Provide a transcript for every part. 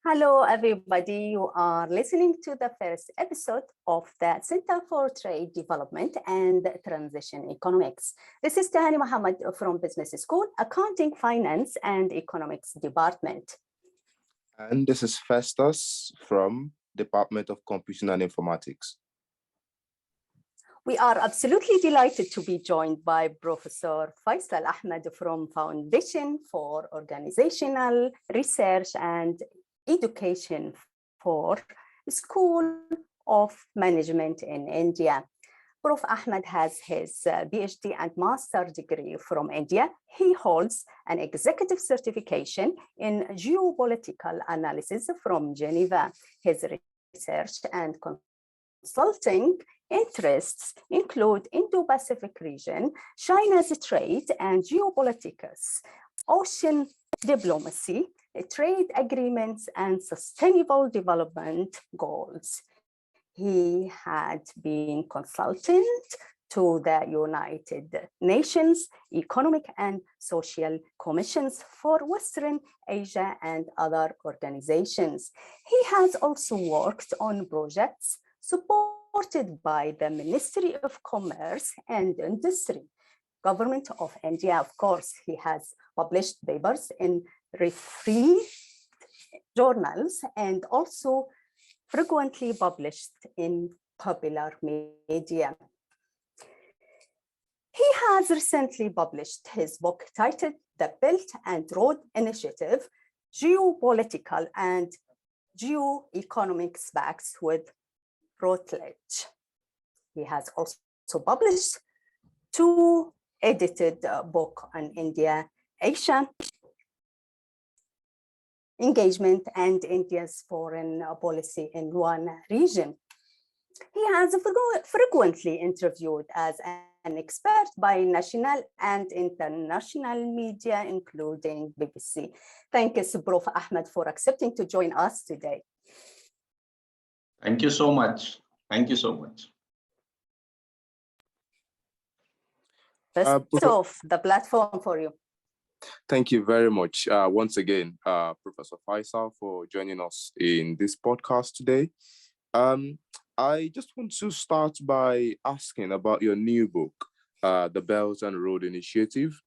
Hello, everybody. You are listening to the first episode of the Center for Trade Development and Transition Economics. This is Tahani Mohammed from Business School, Accounting, Finance, and Economics Department. And this is Festus from Department of Computing and Informatics. We are absolutely delighted to be joined by Professor Faisal Ahmed from Foundation for Organizational Research and Education for School of Management in India. Prof. Ahmed has his PhD and master degree from India. He holds an executive certification in geopolitical analysis from Geneva. His research and consulting interests include Indo-Pacific region, China's trade and geopolitics, ocean diplomacy, trade agreements, and sustainable development goals. He had been consultant to the United Nations Economic and Social Commissions for Western Asia and other organizations. He has also worked on projects supported by the Ministry of Commerce and Industry, Government of India. Of course, he has published papers in refereed journals and also frequently published in popular media. He has recently published his book titled The Belt and Road Initiative, Geopolitical and Geoeconomic Specs with Routledge. He has also published two edited books on India, Asia engagement and India's foreign policy in one region. He has frequently interviewed as an expert by national and international media, including BBC. Thank you, Prof. Ahmed, for accepting to join us today. Thank you so much. Thank you so much. First off, the platform for you. Thank you very much once again, Professor Faisal, for joining us in this podcast today. I just want to start by asking about your new book, The Belt and Road Initiative,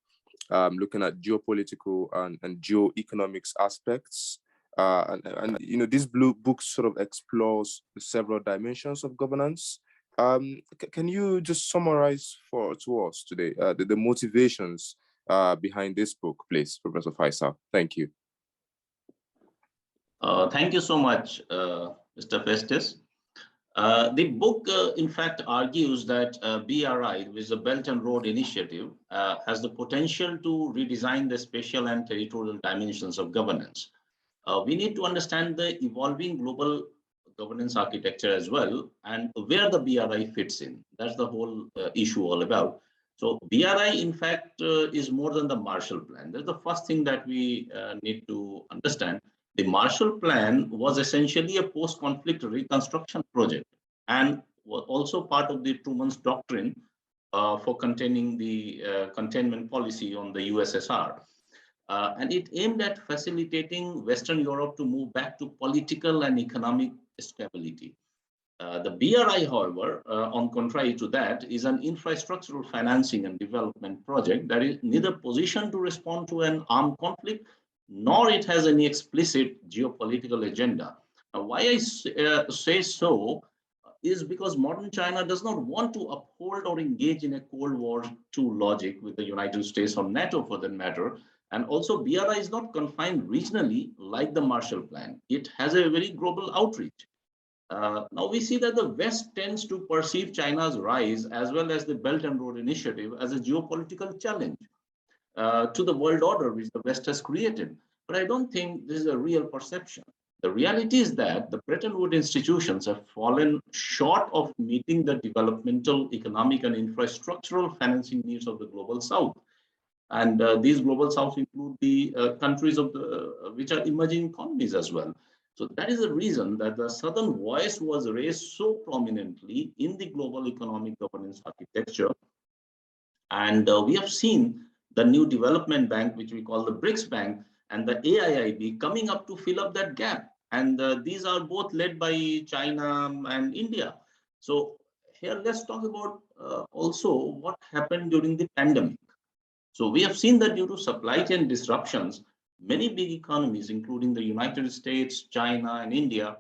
looking at geopolitical and geoeconomics aspects. And you know, this blue book sort of explores several dimensions of governance. Can you just summarize to us today the motivations behind this book, please, Professor Faisal? Thank you. Thank you so much, Mr. Festus. The book, in fact, argues that BRI, which is the Belt and Road Initiative, has the potential to redesign the spatial and territorial dimensions of governance. We need to understand the evolving global governance architecture as well, and where the BRI fits in. That's the whole issue all about. So BRI, in fact, is more than the Marshall Plan. That's the first thing that we need to understand. The Marshall Plan was essentially a post-conflict reconstruction project and was also part of the Truman's doctrine for containing the containment policy on the USSR. And it aimed at facilitating Western Europe to move back to political and economic stability. The BRI, however, on contrary to that, is an infrastructural financing and development project that is neither positioned to respond to an armed conflict, nor it has any explicit geopolitical agenda. Now, why I say so is because modern China does not want to uphold or engage in a Cold War II logic with the United States or NATO for that matter. And also BRI is not confined regionally like the Marshall Plan. It has a very global outreach. Now we see that the West tends to perceive China's rise as well as the Belt and Road Initiative as a geopolitical challenge to the world order which the West has created. But I don't think this is a real perception. The reality is that the Bretton Woods institutions have fallen short of meeting the developmental, economic, and infrastructural financing needs of the Global South. And these Global South include the countries of which are emerging economies as well. So that is the reason that the Southern voice was raised so prominently in the global economic governance architecture. And we have seen the new development bank, which we call the BRICS Bank, and the AIIB coming up to fill up that gap. And these are both led by China and India. So here, let's talk about also what happened during the pandemic. So we have seen that due to supply chain disruptions, many big economies, including the United States, China, and India,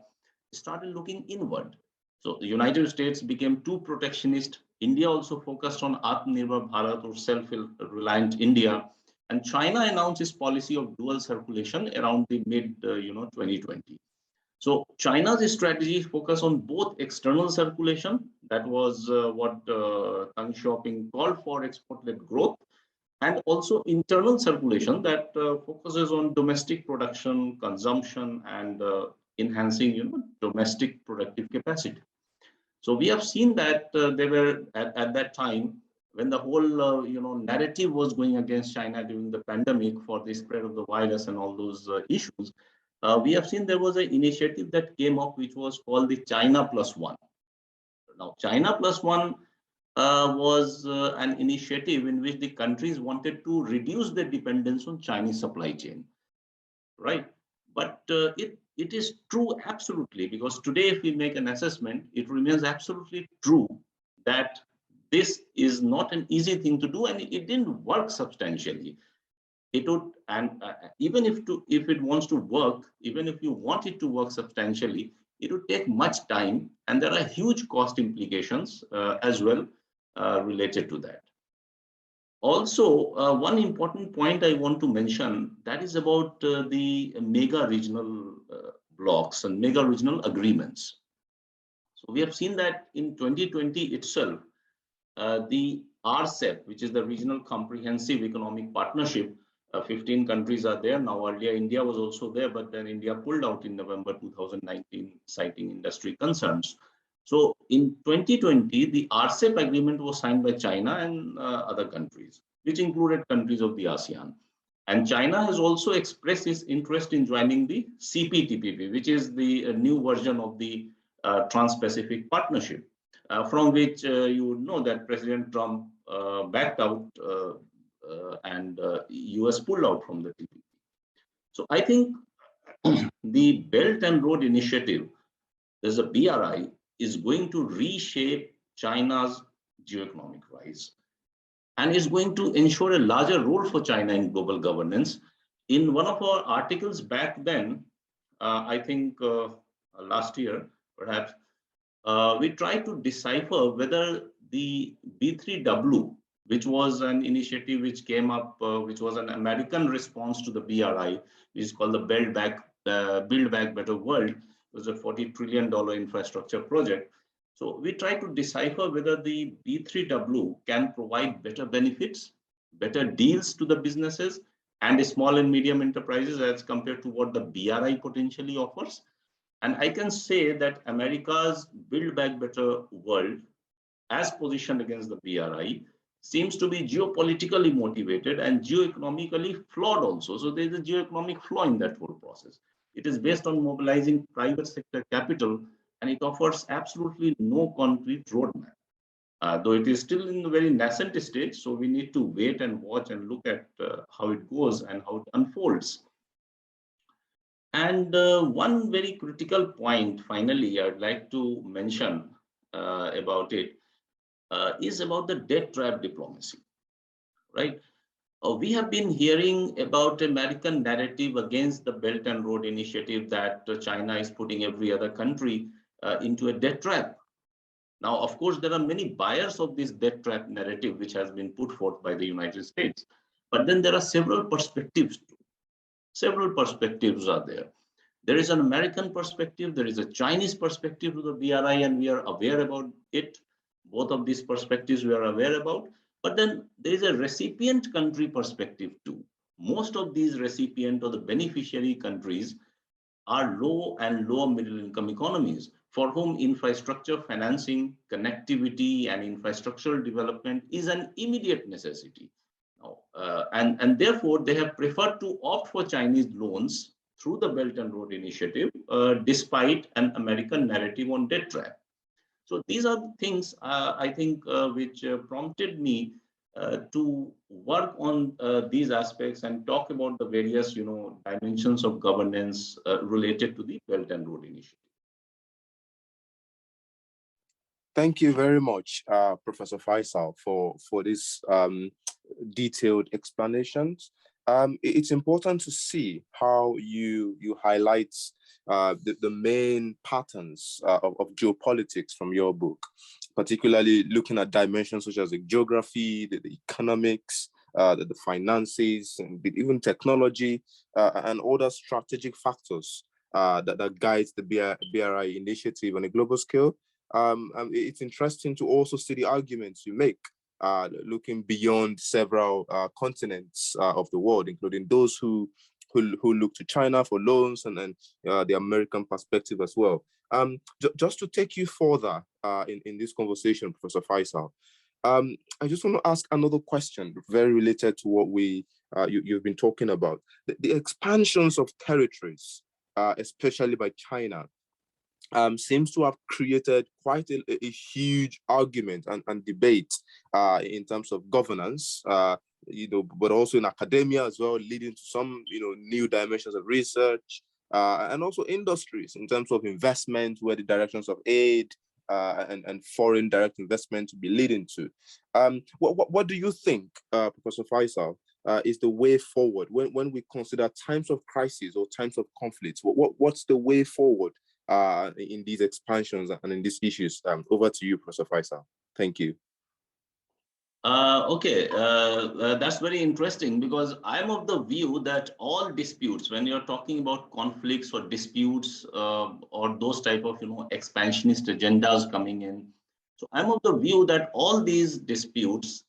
started looking inward. So the United States became too protectionist. India also focused on Atmanirbhar Bharat, or self-reliant India. And China announced its policy of dual circulation around the mid 2020. So China's strategy focused on both external circulation, that was what Deng Xiaoping called for, export-led growth, and also internal circulation that focuses on domestic production, consumption, and enhancing domestic productive capacity. So we have seen that they were at that time, when the whole narrative was going against China during the pandemic for the spread of the virus and all those issues. We have seen there was an initiative that came up which was called the China Plus One. Now, China Plus One was an initiative in which the countries wanted to reduce their dependence on Chinese supply chain, right? But it is true absolutely, because today if we make an assessment, it remains absolutely true that this is not an easy thing to do, and it didn't work substantially. It would, and even if it wants to work, even if you want it to work substantially, it would take much time, and there are huge cost implications as well related to that. Also, one important point I want to mention, that is about the mega regional blocks and mega regional agreements. So we have seen that in 2020 itself, the RCEP, which is the Regional Comprehensive Economic Partnership, 15 countries are there. Now, earlier India was also there, but then India pulled out in November 2019, citing industry concerns. So in 2020, the RCEP agreement was signed by China and other countries, which included countries of the ASEAN. And China has also expressed its interest in joining the CPTPP, which is the new version of the Trans-Pacific Partnership, from which you would know that President Trump backed out and US pulled out from the TPP. So I think the Belt and Road Initiative, there's a BRI, is going to reshape China's geoeconomic rise, and is going to ensure a larger role for China in global governance. In one of our articles back then, I think last year, perhaps, we tried to decipher whether the B3W, which was an initiative which came up, which was an American response to the BRI, which is called the Build Back Better World, was a $40 trillion infrastructure project. So we try to decipher whether the B3W can provide better benefits, better deals to the businesses and the small and medium enterprises as compared to what the BRI potentially offers. And I can say that America's Build Back Better World, as positioned against the BRI, seems to be geopolitically motivated and geoeconomically flawed also. So there's a geoeconomic flaw in that whole process. It is based on mobilizing private sector capital, and it offers absolutely no concrete roadmap. Though it is still in a very nascent stage, so we need to wait and watch and look at how it goes and how it unfolds. And one very critical point, finally, I'd like to mention about it is about the debt trap diplomacy, right? We have been hearing about American narrative against the Belt and Road Initiative that China is putting every other country into a debt trap. Now, of course, there are many buyers of this debt trap narrative which has been put forth by the United States. But then there are several perspectives too. Several perspectives are there. There is an American perspective, there is a Chinese perspective to the BRI, and we are aware about it. Both of these perspectives we are aware about. But then there is a recipient country perspective too. Most of these recipient or the beneficiary countries are low and low middle income economies for whom infrastructure financing, connectivity, and infrastructural development is an immediate necessity. And therefore, they have preferred to opt for Chinese loans through the Belt and Road Initiative, despite an American narrative on debt trap. So these are the things I think which prompted me to work on these aspects and talk about the various, dimensions of governance related to the Belt and Road Initiative. Thank you very much, Professor Faisal, for this detailed explanations. It's important to see how you highlight the main patterns of geopolitics from your book, particularly looking at dimensions such as the geography, the economics, the finances, and even technology, and other strategic factors that guides the BRI initiative on a global scale. It's interesting to also see the arguments you make, looking beyond several continents of the world, including those who look to China for loans, and then the American perspective as well. Just to take you further in this conversation, Professor Faisal, I just want to ask another question very related to what you've been talking about. The expansions of territories, especially by China, seems to have created quite a huge argument and debate in terms of governance, but also in academia as well, leading to some, new dimensions of research, and also industries in terms of investment, where the directions of aid and foreign direct investment to be leading to. What do you think, Professor Faisal, is the way forward when we consider times of crisis or times of conflict? What's the way forward in these expansions and in these issues? Over to you, Professor Faisal. Thank you. Okay, that's very interesting, because I'm of the view that all disputes, when you're talking about conflicts or disputes or those type of expansionist agendas coming in, so I'm of the view that all these disputes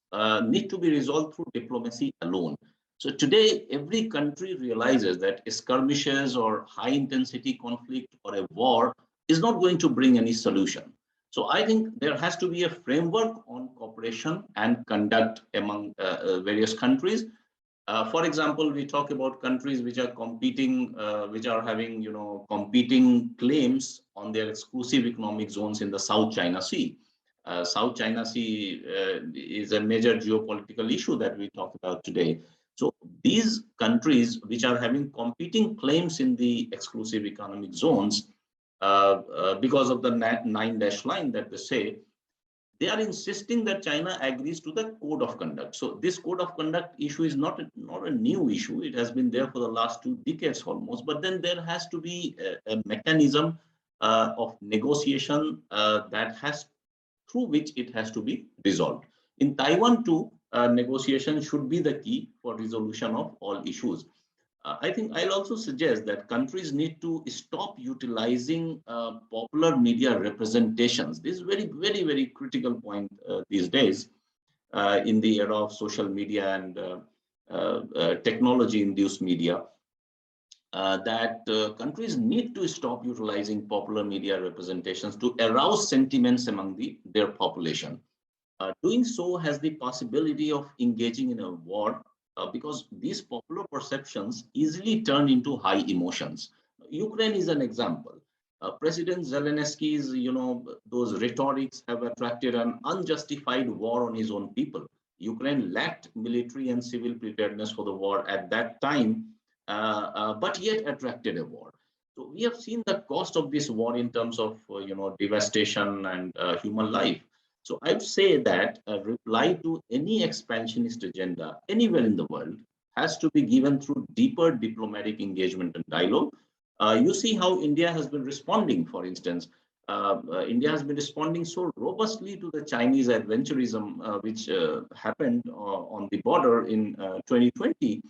need to be resolved through diplomacy alone. So today, every country realizes that skirmishes or high intensity conflict or a war is not going to bring any solution. So I think there has to be a framework on cooperation and conduct among various countries. For example, we talk about countries which are competing, which are having competing claims on their exclusive economic zones in the South China Sea. South China Sea is a major geopolitical issue that we talk about today. So these countries which are having competing claims in the exclusive economic zones, because of the 9-dash line that they say, they are insisting that China agrees to the code of conduct. So this code of conduct issue is not a new issue. It has been there for the last 2 decades almost. But then there has to be a mechanism of negotiation through which it has to be resolved. In Taiwan too, negotiation should be the key for resolution of all issues. I think I'll also suggest that countries need to stop utilizing popular media representations. This is very, very, very critical point these days in the era of social media and technology-induced media, that countries need to stop utilizing popular media representations to arouse sentiments among their population. Doing so has the possibility of engaging in a war, because these popular perceptions easily turn into high emotions. Ukraine is an example. President Zelensky's, those rhetorics have attracted an unjustified war on his own people. Ukraine lacked military and civil preparedness for the war at that time, but yet attracted a war. So we have seen the cost of this war in terms of, devastation and human life. So I'd say that a reply to any expansionist agenda anywhere in the world has to be given through deeper diplomatic engagement and dialogue. You see how India has been responding, for instance. India has been responding so robustly to the Chinese adventurism which happened on the border in 2020.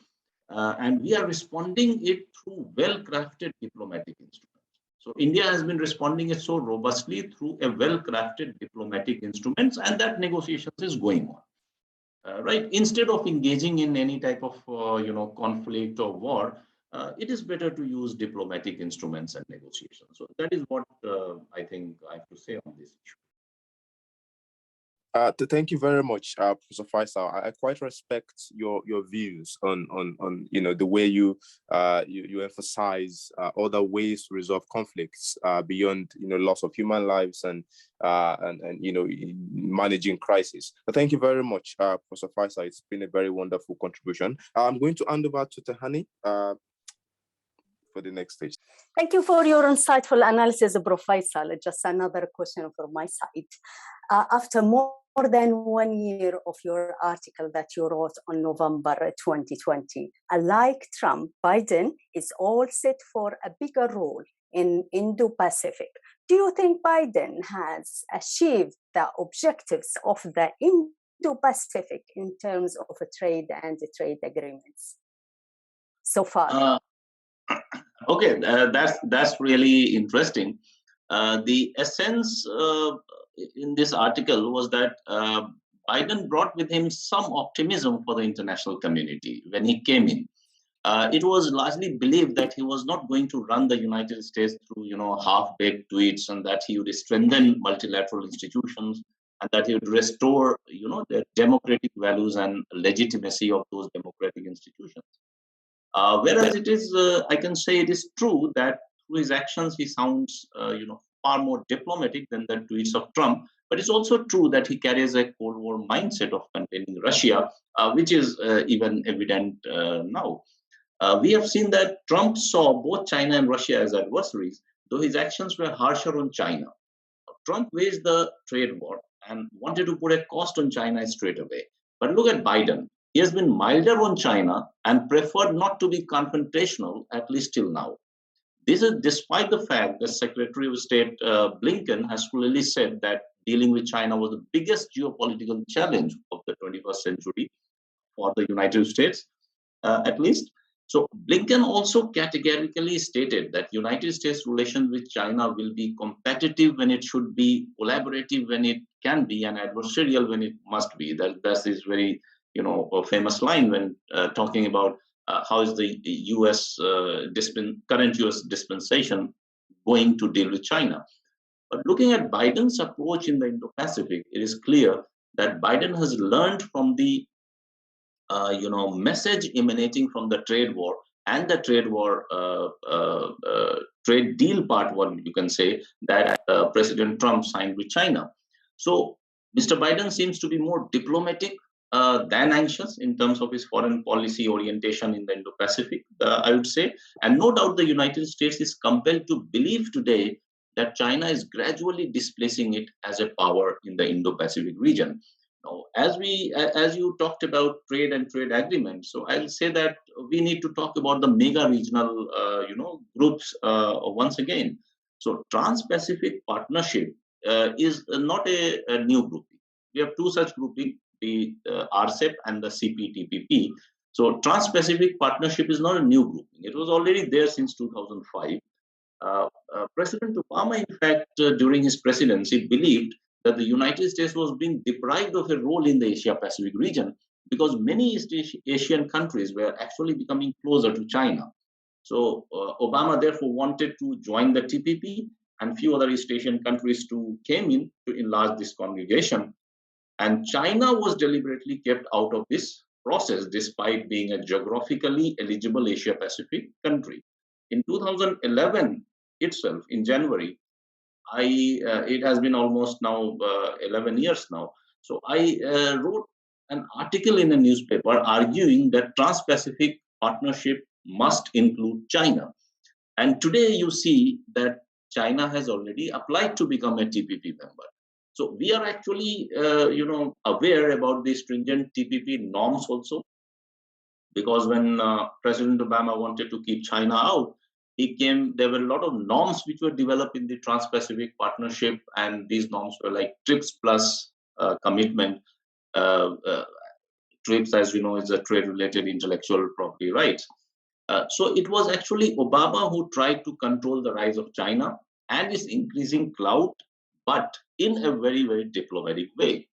And we are responding it through well-crafted diplomatic instruments. So India has been responding it so robustly through a well-crafted diplomatic instruments, and that negotiations is going on. Right? Instead of engaging in any type of conflict or war, it is better to use diplomatic instruments and negotiations. So that is what I think I have to say on this issue. Thank you very much, Professor Faisal. I quite respect your views on the way you emphasize other ways to resolve conflicts beyond loss of human lives and managing crisis. Thank you very much, Professor Faisal. It's been a very wonderful contribution. I'm going to hand over to Tehani for the next stage. Thank you for your insightful analysis, Prof. Faisal. Just another question from my side. After more than 1 year of your article that you wrote on November 2020, unlike Trump, Biden is all set for a bigger role in Indo-Pacific. Do you think Biden has achieved the objectives of the Indo-Pacific in terms of trade and trade agreements so far? Okay, that's really interesting. The essence in this article was that Biden brought with him some optimism for the international community when he came in. It was largely believed that he was not going to run the United States through, half-baked tweets, and that he would strengthen multilateral institutions, and that he would restore, the democratic values and legitimacy of those democratic institutions. Whereas it is, I can say it is true that through his actions, he sounds, far more diplomatic than the tweets of Trump. But it's also true that he carries a Cold War mindset of containing Russia, which is even evident now. We have seen that Trump saw both China and Russia as adversaries, though his actions were harsher on China. Trump waged the trade war and wanted to put a cost on China straight away. But look at Biden. He has been milder on China and preferred not to be confrontational, at least till now. This is despite the fact that Secretary of State Blinken has clearly said that dealing with China was the biggest geopolitical challenge of the 21st century for the United States, at least. So Blinken also categorically stated that United States relations with China will be competitive when it should be, collaborative when it can be, and adversarial when it must be. That's his very a famous line when talking about how is the current U.S. dispensation going to deal with China. But looking at Biden's approach in the Indo-Pacific, it is clear that Biden has learned from the message emanating from the trade war and the trade war trade deal part, what you can say, that President Trump signed with China. So Mr. Biden seems to be more diplomatic than anxious in terms of his foreign policy orientation in the Indo-Pacific, I would say. And no doubt the United States is compelled to believe today that China is gradually displacing it as a power in the Indo-Pacific region. Now, as you talked about trade and trade agreements, so I'll say that we need to talk about the mega regional, groups once again. So Trans-Pacific Partnership is not a new grouping. We have two such groupings, the RCEP and the CPTPP. So Trans-Pacific Partnership is not a new grouping. It was already there since 2005. President Obama, in fact, during his presidency, believed that the United States was being deprived of a role in the Asia-Pacific region because many East Asian countries were actually becoming closer to China. So Obama therefore wanted to join the TPP, and few other East Asian countries too came in to enlarge this congregation. And China was deliberately kept out of this process despite being a geographically eligible Asia-Pacific country. In 2011 itself, in January, it has been almost now 11 years now. So I wrote an article in a newspaper arguing that Trans-Pacific Partnership must include China. And today you see that China has already applied to become a TPP member. So we are actually, aware about the stringent TPP norms also, because when President Obama wanted to keep China out, there were a lot of norms which were developed in the Trans-Pacific Partnership, and these norms were like TRIPS plus commitment. TRIPS, as you know, is a trade-related intellectual property rights. So it was actually Obama who tried to control the rise of China and its increasing clout, but in a very, very diplomatic way.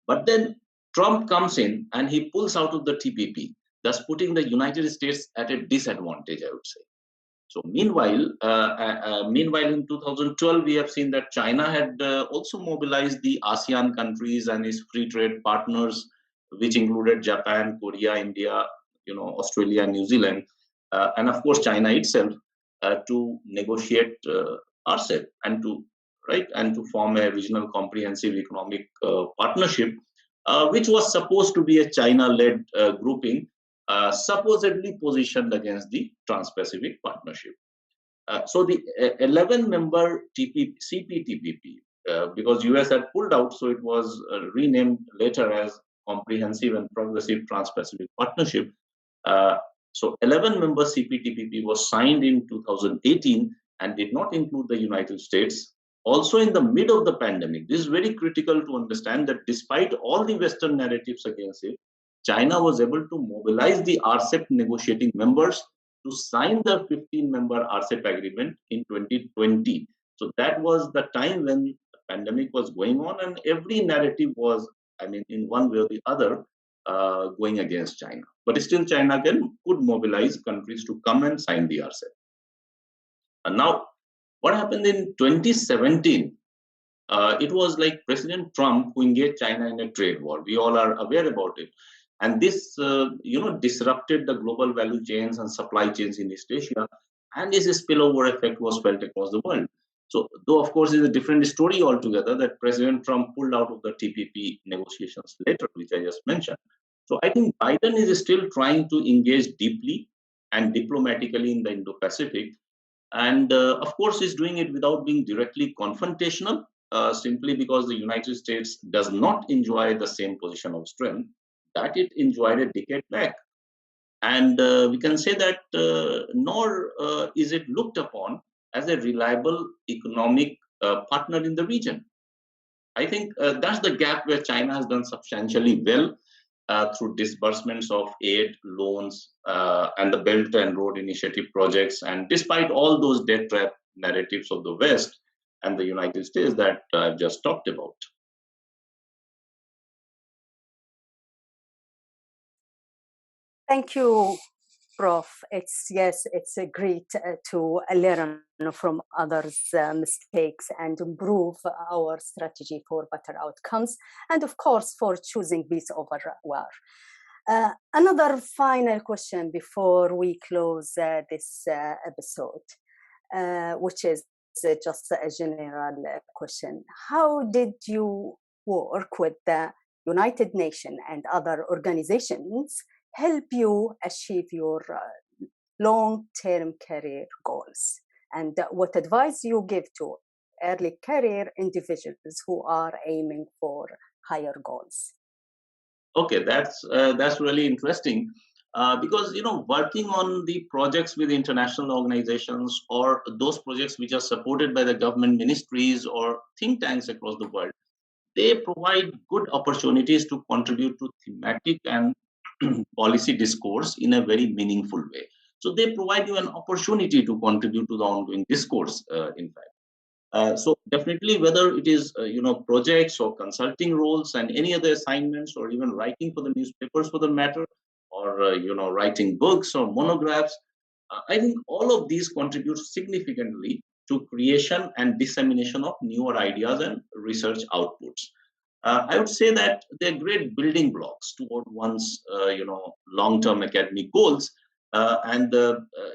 But then Trump comes in and he pulls out of the TPP, thus putting the United States at a disadvantage, I would say. So meanwhile, in 2012, we have seen that China had also mobilized the ASEAN countries and its free trade partners, which included Japan, Korea, India, Australia, New Zealand, and of course China itself, to negotiate RCEP and to form a regional comprehensive economic partnership, which was supposed to be a China-led grouping, supposedly positioned against the Trans-Pacific Partnership. So the 11-member CPTPP, because US had pulled out, so it was renamed later as Comprehensive and Progressive Trans-Pacific Partnership. So 11-member CPTPP was signed in 2018 and did not include the United States. Also in the mid of the pandemic, this is very critical to understand that despite all the Western narratives against it, China was able to mobilize the RCEP negotiating members to sign the 15-member RCEP agreement in 2020. So that was the time when the pandemic was going on and every narrative was, in one way or the other, going against China. But still China could mobilize countries to come and sign the RCEP. And now, what happened in 2017? It was like President Trump who engaged China in a trade war. We all are aware about it. And this, disrupted the global value chains and supply chains in East Asia. And this spillover effect was felt across the world. So, though, of course, it's a different story altogether that President Trump pulled out of the TPP negotiations later, which I just mentioned. So, I think Biden is still trying to engage deeply and diplomatically in the Indo-Pacific. And, of course, he's doing it without being directly confrontational, simply because the United States does not enjoy the same position of strength that it enjoyed a decade back. And we can say that nor is it looked upon as a reliable economic partner in the region. I think that's the gap where China has done substantially well through disbursements of aid, loans, and the Belt and Road Initiative projects. And despite all those debt trap narratives of the West and the United States that I've just talked about. Thank you, Prof. It's great to learn from others' mistakes and improve our strategy for better outcomes, and of course for choosing peace over war. Another final question before we close this episode, which is just a general question. How did you work with the United Nations and other organizations help you achieve your long-term career goals? And what advice you give to early career individuals who are aiming for higher goals? Okay, that's really interesting because working on the projects with international organizations or those projects which are supported by the government ministries or think tanks across the world, they provide good opportunities to contribute to thematic and policy discourse in a very meaningful way. So they provide you an opportunity to contribute to the ongoing discourse, in fact. So definitely, whether it is projects or consulting roles and any other assignments, or even writing for the newspapers for the matter, or writing books or monographs, I think all of these contribute significantly to creation and dissemination of newer ideas and research outputs. I would say that they're great building blocks toward one's long-term academic goals. And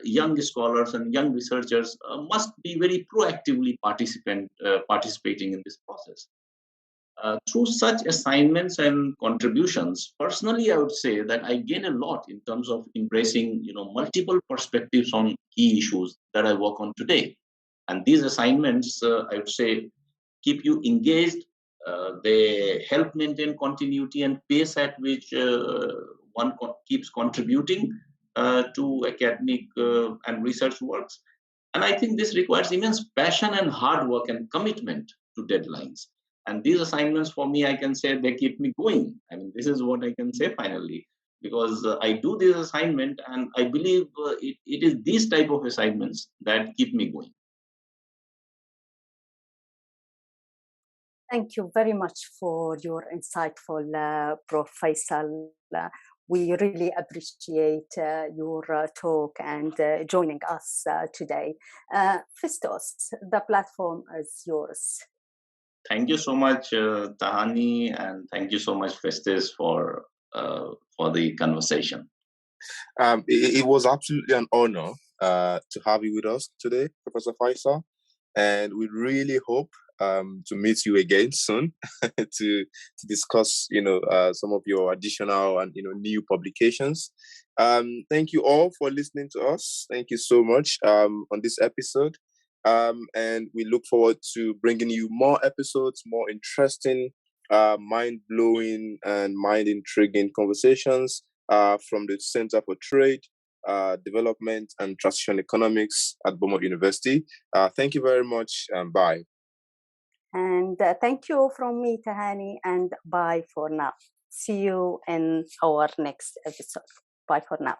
young scholars and young researchers must be very proactively participating in this process. Through such assignments and contributions, personally, I would say that I gain a lot in terms of embracing multiple perspectives on key issues that I work on today. And these assignments, I would say, keep you engaged. They help maintain continuity and pace at which one keeps contributing to academic and research works. And I think this requires immense passion and hard work and commitment to deadlines. And these assignments for me, I can say they keep me going. This is what I can say finally, because I do this assignment and I believe it is these type of assignments that keep me going. Thank you very much for your insightful, Prof. Faisal. We really appreciate your talk and joining us today. Festus, the platform is yours. Thank you so much, Tahani, and thank you so much, Festus, for the conversation. It was absolutely an honor to have you with us today, Professor Faisal, and we really hope to meet you again soon to discuss, some of your additional and new publications. Thank you all for listening to us. Thank you so much on this episode, and we look forward to bringing you more episodes, more interesting, mind-blowing, and mind-intriguing conversations from the Center for Trade, Development, and Transition Economics at Bournemouth University. Thank you very much, and bye. And thank you from me, Tahani, and bye for now. See you in our next episode. Bye for now.